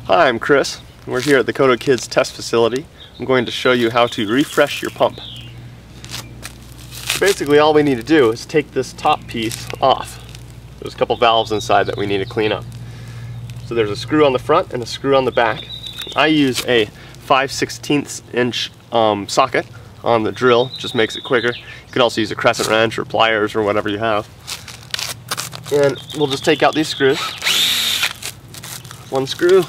Hi, I'm Chris. We're here at the Kodo Kids test facility. I'm going to show you how to refresh your pump. Basically, all we need to do is take this top piece off. There's a couple valves inside that we need to clean up. So there's a screw on the front and a screw on the back. I use a 5/16 inch socket on the drill, just makes it quicker. You can also use a crescent wrench or pliers or whatever you have. And we'll just take out these screws. One screw,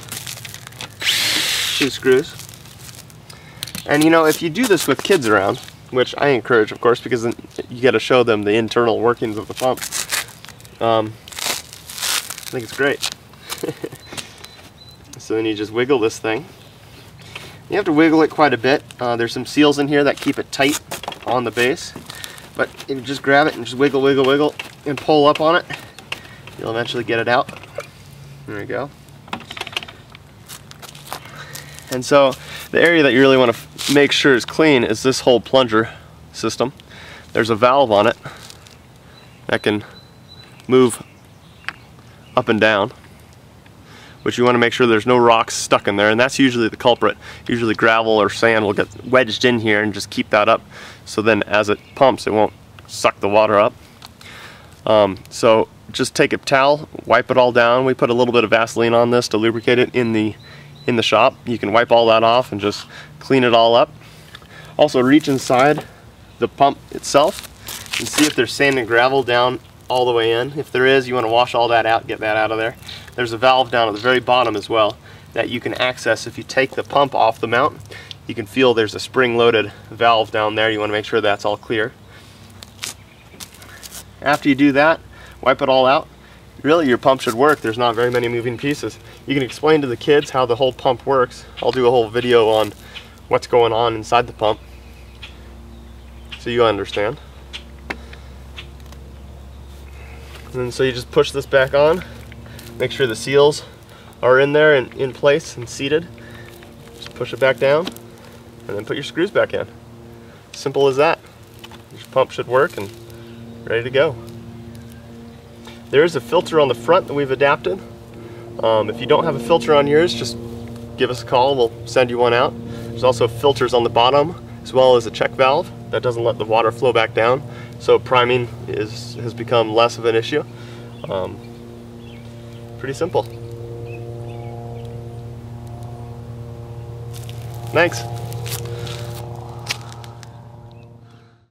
two screws. And you know, if you do this with kids around, which I encourage of course, because then you got to show them the internal workings of the pump, I think it's great. So then you just wiggle this thing. You have to wiggle it quite a bit. There's some seals in here that keep it tight on the base, but if you just grab it and just wiggle, wiggle, wiggle and pull up on it, you'll eventually get it out. There we go. And so the area that you really want to make sure is clean is this whole plunger system. There's a valve on it that can move up and down, which you want to make sure there's no rocks stuck in there, and that's usually the culprit. Usually gravel or sand will get wedged in here and just keep that up, so then as it pumps it won't suck the water up. So just take a towel, wipe it all down. We put a little bit of Vaseline on this to lubricate it in the shop. You can wipe all that off and just clean it all up. Also reach inside the pump itself and see if there's sand and gravel down all the way in. If there is, you want to wash all that out, get that out of there. There's a valve down at the very bottom as well that you can access if you take the pump off the mount. You can feel there's a spring-loaded valve down there. You want to make sure that's all clear. After you do that, wipe it all out. Really, your pump should work. There's not very many moving pieces. You can explain to the kids how the whole pump works. I'll do a whole video on what's going on inside the pump so you understand. And so you just push this back on. Make sure the seals are in there and in place and seated. Just push it back down and then put your screws back in. Simple as that. Your pump should work and ready to go. There is a filter on the front that we've adapted. If you don't have a filter on yours, just give us a call, we'll send you one out. There's also filters on the bottom, as well as a check valve that doesn't let the water flow back down. So priming has become less of an issue. Pretty simple. Thanks.